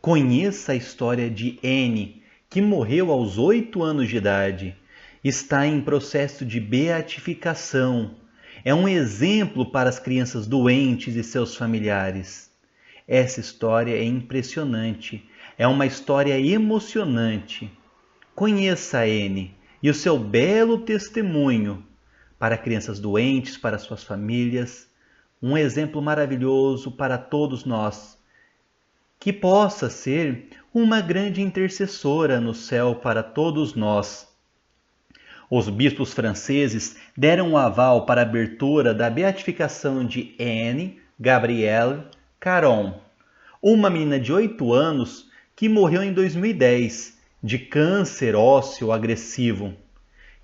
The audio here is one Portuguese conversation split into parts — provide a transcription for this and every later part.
Conheça a história de Anne, que morreu aos 8 anos de idade. Está em processo de beatificação. É um exemplo para as crianças doentes e seus familiares. Essa história é impressionante. É uma história emocionante. Conheça a Anne e o seu belo testemunho para crianças doentes, para suas famílias. Um exemplo maravilhoso para todos nós. Que possa ser uma grande intercessora no céu para todos nós. Os bispos franceses deram o aval para a abertura da beatificação de Anne Gabrielle Caron, uma menina de 8 anos que morreu em 2010 de câncer ósseo agressivo.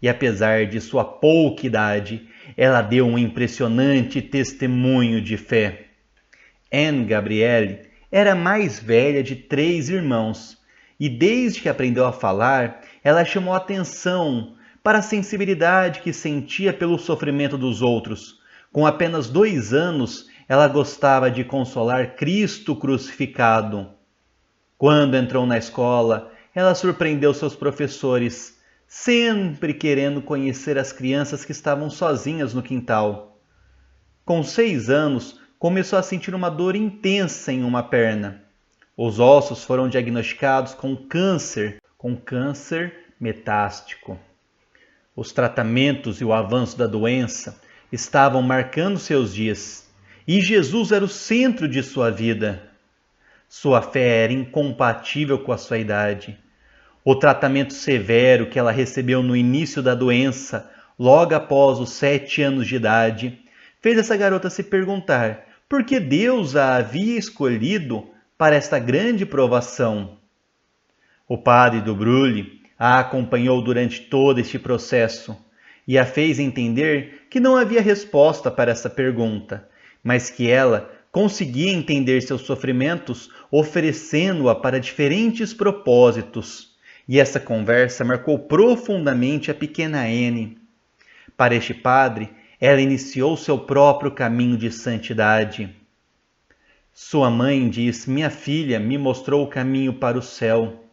E apesar de sua pouca idade, ela deu um impressionante testemunho de fé. Anne Gabrielle era a mais velha de 3 irmãos, e desde que aprendeu a falar, ela chamou atenção para a sensibilidade que sentia pelo sofrimento dos outros. Com apenas 2 anos, ela gostava de consolar Cristo crucificado. Quando entrou na escola, ela surpreendeu seus professores, sempre querendo conhecer as crianças que estavam sozinhas no quintal. Com 6 anos, começou a sentir uma dor intensa em uma perna. Os ossos foram diagnosticados com câncer metástico. Os tratamentos e o avanço da doença estavam marcando seus dias, e Jesus era o centro de sua vida. Sua fé era incompatível com a sua idade. O tratamento severo que ela recebeu no início da doença, logo após os 7 anos de idade, fez essa garota se perguntar por que Deus a havia escolhido para esta grande provação. O padre do Brulhe a acompanhou durante todo este processo e a fez entender que não havia resposta para essa pergunta, mas que ela conseguia entender seus sofrimentos oferecendo-a para diferentes propósitos. E essa conversa marcou profundamente a pequena Anne. Para este padre, ela iniciou seu próprio caminho de santidade. Sua mãe diz: minha filha me mostrou o caminho para o céu,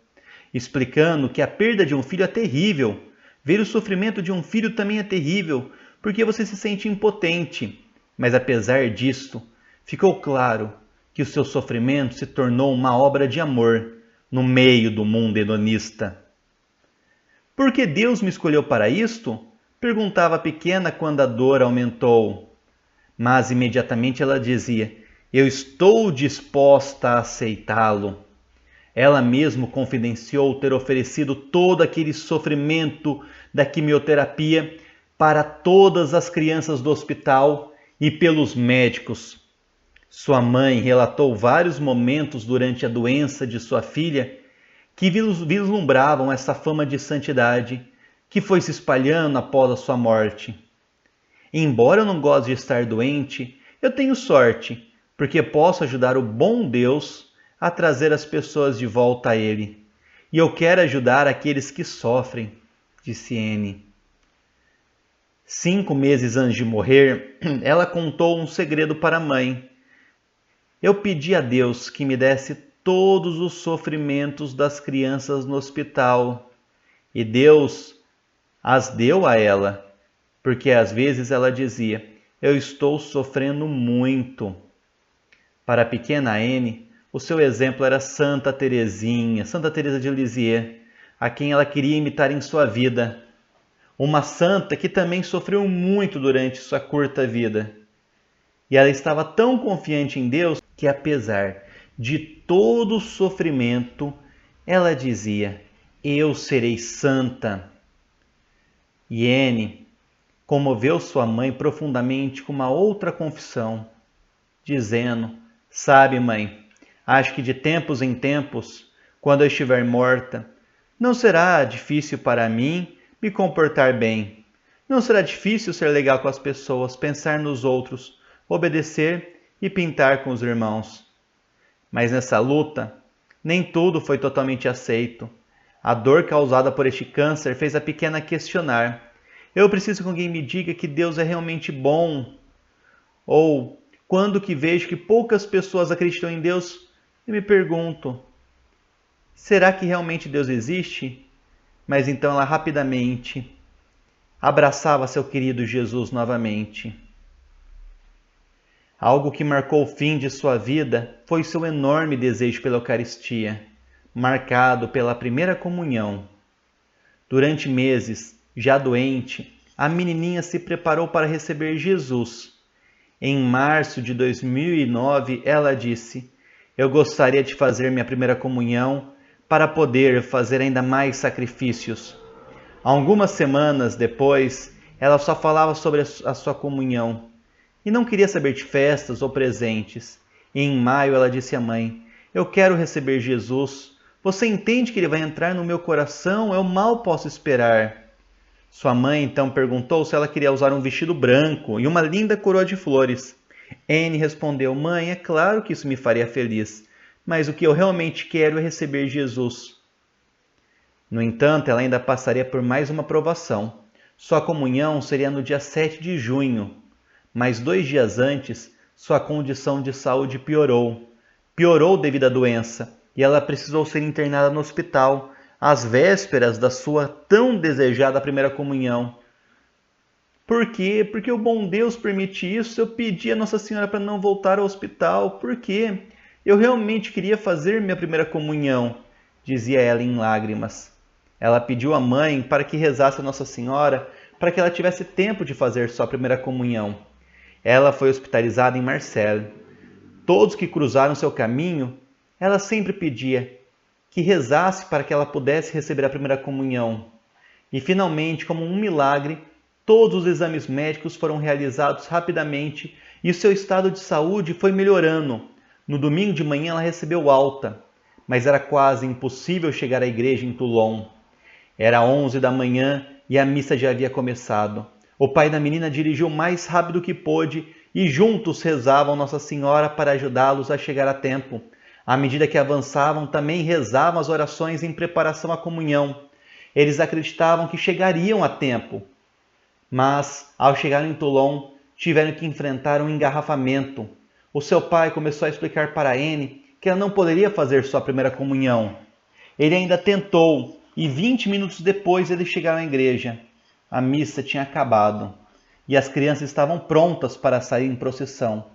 explicando que a perda de um filho é terrível. Ver o sofrimento de um filho também é terrível, porque você se sente impotente. Mas apesar disto, ficou claro que o seu sofrimento se tornou uma obra de amor no meio do mundo hedonista. Por que Deus me escolheu para isto? Perguntava a pequena quando a dor aumentou. Mas imediatamente ela dizia: eu estou disposta a aceitá-lo. Ela mesma confidenciou ter oferecido todo aquele sofrimento da quimioterapia para todas as crianças do hospital e pelos médicos. Sua mãe relatou vários momentos durante a doença de sua filha que vislumbravam essa fama de santidade que foi se espalhando após a sua morte. Embora eu não goste de estar doente, eu tenho sorte, porque posso ajudar o bom Deus a trazer as pessoas de volta a Ele. E eu quero ajudar aqueles que sofrem, disse Anne. 5 meses antes de morrer, ela contou um segredo para a mãe. Eu pedi a Deus que me desse todos os sofrimentos das crianças no hospital, e Deus as deu a ela, porque às vezes ela dizia: eu estou sofrendo muito. Para a pequena Anne, o seu exemplo era Santa Teresinha, Santa Teresa de Lisieux, a quem ela queria imitar em sua vida. Uma santa que também sofreu muito durante sua curta vida. E ela estava tão confiante em Deus que, apesar de todo o sofrimento, ela dizia: eu serei santa. E Anne comoveu sua mãe profundamente com uma outra confissão, dizendo: sabe, mãe, acho que de tempos em tempos, quando eu estiver morta, não será difícil para mim me comportar bem. Não será difícil ser legal com as pessoas, pensar nos outros, obedecer e pintar com os irmãos. Mas nessa luta, nem tudo foi totalmente aceito. A dor causada por este câncer fez a pequena questionar: eu preciso que alguém me diga que Deus é realmente bom? Ou, quando que vejo que poucas pessoas acreditam em Deus, eu me pergunto: Será que realmente Deus existe? Mas então ela rapidamente abraçava seu querido Jesus novamente. Algo que marcou o fim de sua vida foi seu enorme desejo pela Eucaristia, marcado pela primeira comunhão. Durante meses, já doente, a menininha se preparou para receber Jesus. Em março de 2009, ela disse: "Eu gostaria de fazer minha primeira comunhão para poder fazer ainda mais sacrifícios." Algumas semanas depois, ela só falava sobre a sua comunhão e não queria saber de festas ou presentes. E em maio ela disse à mãe: "Eu quero receber Jesus. Você entende que ele vai entrar no meu coração? Eu mal posso esperar." Sua mãe então perguntou se ela queria usar um vestido branco e uma linda coroa de flores. Anne respondeu: "Mãe, é claro que isso me faria feliz, mas o que eu realmente quero é receber Jesus." No entanto, ela ainda passaria por mais uma provação. Sua comunhão seria no dia 7 de junho, mas 2 dias antes, sua condição de saúde piorou. Piorou devido à doença, e ela precisou ser internada no hospital, às vésperas da sua tão desejada primeira comunhão. Por quê? Porque o bom Deus permite isso. Eu pedi a Nossa Senhora para não voltar ao hospital. Por quê? Eu realmente queria fazer minha primeira comunhão, dizia ela em lágrimas. Ela pediu à mãe para que rezasse a Nossa Senhora para que ela tivesse tempo de fazer sua primeira comunhão. Ela foi hospitalizada em Marseille. Todos que cruzaram seu caminho, ela sempre pedia que rezasse para que ela pudesse receber a primeira comunhão. E finalmente, como um milagre, todos os exames médicos foram realizados rapidamente e o seu estado de saúde foi melhorando. No domingo de manhã ela recebeu alta, mas era quase impossível chegar à igreja em Toulon. Era 11 da manhã e a missa já havia começado. O pai da menina dirigiu o mais rápido que pôde e juntos rezavam Nossa Senhora para ajudá-los a chegar a tempo. À medida que avançavam, também rezavam as orações em preparação à comunhão. Eles acreditavam que chegariam a tempo, mas ao chegar em Toulon, tiveram que enfrentar um engarrafamento. O seu pai começou a explicar para Anne que ela não poderia fazer sua primeira comunhão. Ele ainda tentou, e 20 minutos depois eles chegaram à igreja. A missa tinha acabado e as crianças estavam prontas para sair em procissão.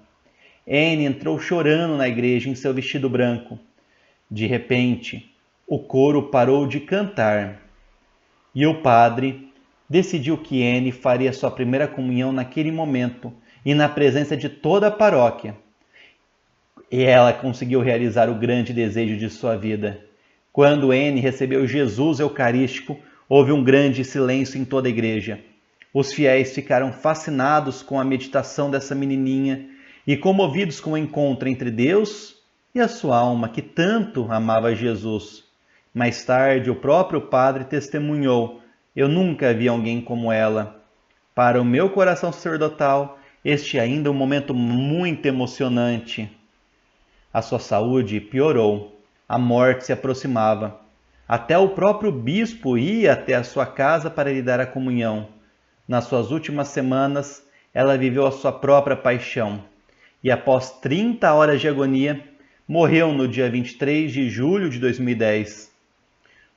Anne entrou chorando na igreja em seu vestido branco. De repente, o coro parou de cantar e o padre decidiu que Anne faria sua primeira comunhão naquele momento e na presença de toda a paróquia. E ela conseguiu realizar o grande desejo de sua vida. Quando Anne recebeu Jesus Eucarístico, houve um grande silêncio em toda a igreja. Os fiéis ficaram fascinados com a meditação dessa menininha e comovidos com o encontro entre Deus e a sua alma, que tanto amava Jesus. Mais tarde, o próprio padre testemunhou: "Eu nunca vi alguém como ela. Para o meu coração sacerdotal, este ainda é um momento muito emocionante." A sua saúde piorou. A morte se aproximava. Até o próprio bispo ia até a sua casa para lhe dar a comunhão. Nas suas últimas semanas, ela viveu a sua própria paixão. E após 30 horas de agonia, morreu no dia 23 de julho de 2010.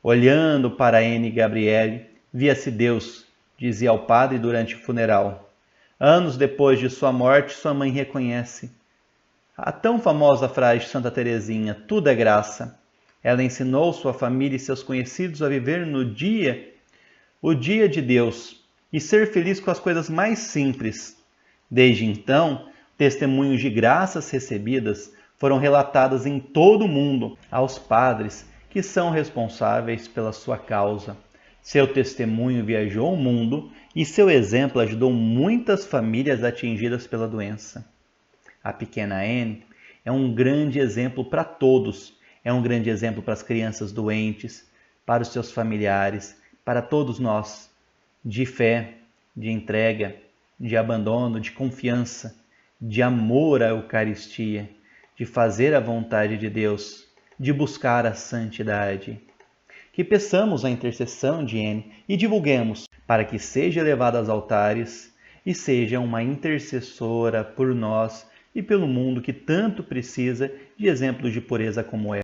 Olhando para Anne Gabriele, via-se Deus, dizia ao padre durante o funeral. Anos depois de sua morte, sua mãe reconhece a tão famosa frase de Santa Teresinha: "Tudo é graça." Ela ensinou sua família e seus conhecidos a viver o dia de Deus, e ser feliz com as coisas mais simples. Desde então, testemunhos de graças recebidas foram relatadas em todo o mundo aos padres que são responsáveis pela sua causa. Seu testemunho viajou o mundo e seu exemplo ajudou muitas famílias atingidas pela doença. A pequena Anne é um grande exemplo para todos. É um grande exemplo para as crianças doentes, para os seus familiares, para todos nós, de fé, de entrega, de abandono, de confiança, de amor à Eucaristia, de fazer a vontade de Deus, de buscar a santidade. Que peçamos a intercessão de Anne e divulguemos para que seja levada aos altares e seja uma intercessora por nós e pelo mundo que tanto precisa de exemplos de pureza como ela.